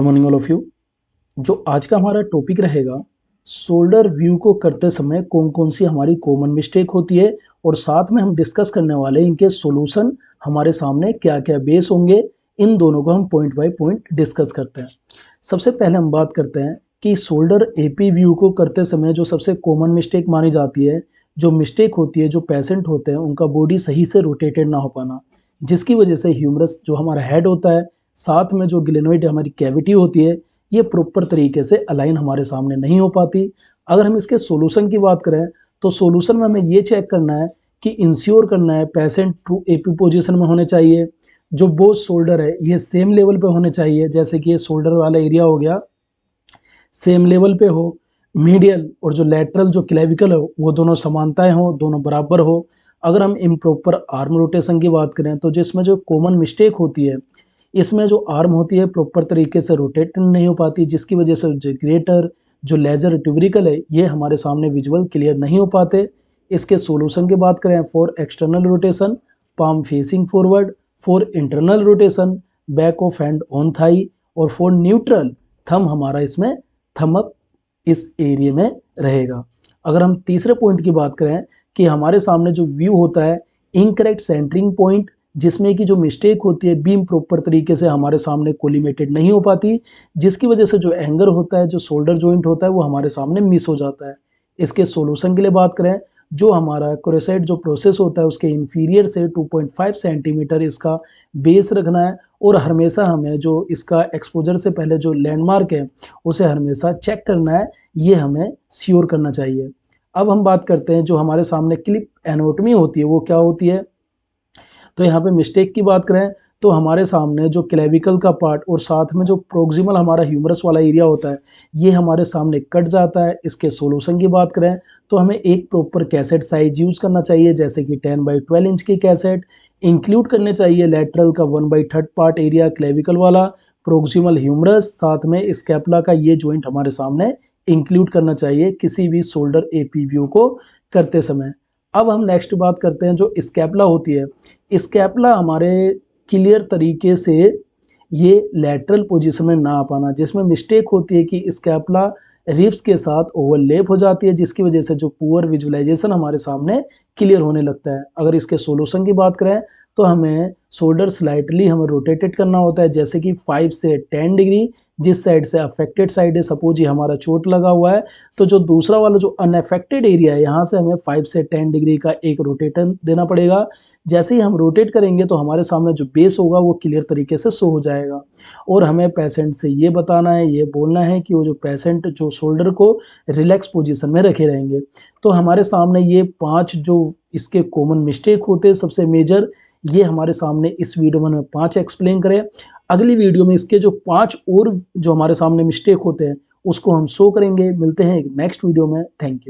Morning all of you. जो आज का हमारा टॉपिक रहेगा, शोल्डर व्यू को करते समय कौन कौन सी हमारी कॉमन मिस्टेक होती है और साथ में हम डिस्कस करने वाले इनके सॉल्यूशन हमारे सामने क्या क्या बेस होंगे, इन दोनों को हम पॉइंट बाय पॉइंट डिस्कस करते हैं। सबसे पहले हम बात करते हैं कि शोल्डर एपी व्यू को करते समय जो सबसे कॉमन मिस्टेक मानी जाती है, जो मिस्टेक होती है, जो पेशेंट होते हैं उनका बॉडी सही से रोटेटेड ना हो पाना, जिसकी वजह से ह्यूमरस जो हमारा हेड होता है साथ में जो ग्लेनोइड हमारी कैविटी होती है ये प्रॉपर तरीके से अलाइन हमारे सामने नहीं हो पाती। अगर हम इसके सॉल्यूशन की बात करें तो सॉल्यूशन में हमें ये चेक करना है कि इंश्योर करना है पेशेंट ट्रू एपी पोजीशन में होने चाहिए, जो बोथ शोल्डर है ये सेम लेवल पे होने चाहिए, जैसे कि ये शोल्डर वाला एरिया हो गया सेम लेवल पे हो, मीडियल और जो लेटरल जो क्लेविकल हो वो दोनों समानताएं हो, दोनों बराबर हो। अगर हम इम्प्रॉपर आर्म रोटेशन की बात करें तो जिसमें जो कॉमन मिस्टेक होती है, इसमें जो आर्म होती है प्रॉपर तरीके से रोटेट नहीं हो पाती, जिसकी वजह से जो ग्रेटर जो लेजर ट्यूबरिकल है ये हमारे सामने विजुअल क्लियर नहीं हो पाते। इसके सॉल्यूशन की बात करें, for external rotation palm facing forward, for internal rotation back of hand on thigh, और फॉर न्यूट्रल थंब हमारा इसमें थंब अप इस एरिया में रहेगा। अगर हम तीसरे पॉइंट की बात करें कि हमारे सामने जो व्यू होता है इनकरेक्ट सेंटरिंग पॉइंट, जिसमें कि जो मिस्टेक होती है बीम प्रॉपर तरीके से हमारे सामने कोलिमेटेड नहीं हो पाती, जिसकी वजह से जो एंगर होता है, जो शोल्डर जॉइंट होता है वो हमारे सामने मिस हो जाता है। इसके सॉल्यूशन के लिए बात करें, जो हमारा क्रोसेट जो प्रोसेस होता है उसके इंफीरियर से 2.5 सेंटीमीटर इसका बेस रखना है, और हमेशा हमें जो इसका एक्सपोजर से पहले जो लैंडमार्क है उसे हमेशा चेक करना है, ये हमें श्योर करना चाहिए। अब हम बात करते हैं जो हमारे सामने क्लिप एनाटॉमी होती है वो क्या होती है। तो यहाँ पे मिस्टेक की बात करें तो हमारे सामने जो क्लेविकल का पार्ट और साथ में जो प्रोक्सिमल हमारा ह्यूमरस वाला एरिया होता है ये हमारे सामने कट जाता है। इसके सॉल्यूशन की बात करें तो हमें एक प्रॉपर कैसेट साइज यूज करना चाहिए, जैसे कि 10/12 इंच की कैसेट इंक्लूड करने चाहिए। लेटरल का 1/3 पार्ट एरिया क्लेविकल वाला, प्रोक्सिमल ह्यूमरस, साथ में स्कैपुला का ये जॉइंट हमारे सामने इंक्लूड करना चाहिए किसी भी शोल्डर एपी व्यू को करते समय। अब हम नेक्स्ट बात करते हैं जो स्कैपुला होती है। स्कैपुला हमारे क्लियर तरीके से ये लेटरल पोजीशन में ना आ पाना, जिसमें मिस्टेक होती है कि स्कैपुला रिब्स के साथ ओवरलैप हो जाती है, जिसकी वजह से जो पुअर विजुअलाइजेशन हमारे सामने क्लियर होने लगता है। अगर इसके सॉल्यूशन की बात करें तो हमें शोल्डर स्लाइटली हमें रोटेटेड करना होता है, जैसे कि 5 से 10 डिग्री, जिस साइड से अफेक्टेड साइड है, सपोज ये हमारा चोट लगा हुआ है तो जो दूसरा वाला जो अनअफेक्टेड एरिया है यहाँ से हमें 5 से 10 डिग्री का एक रोटेशन देना पड़ेगा। जैसे ही हम रोटेट करेंगे तो हमारे सामने जो बेस होगा वो क्लियर तरीके से शो हो जाएगा, और हमें पेशेंट से ये बताना है, ये बोलना है कि वो जो पेशेंट जो शोल्डर को रिलैक्स पोजीशन में रखे रहेंगे। तो हमारे सामने ये 5 जो इसके कॉमन मिस्टेक होते हैं सबसे मेजर, ये हमारे सामने इस वीडियो में 5 एक्सप्लेन करें। अगली वीडियो में इसके जो 5 और जो हमारे सामने मिस्टेक होते हैं उसको हम शो करेंगे। मिलते हैं नेक्स्ट वीडियो में। Thank you.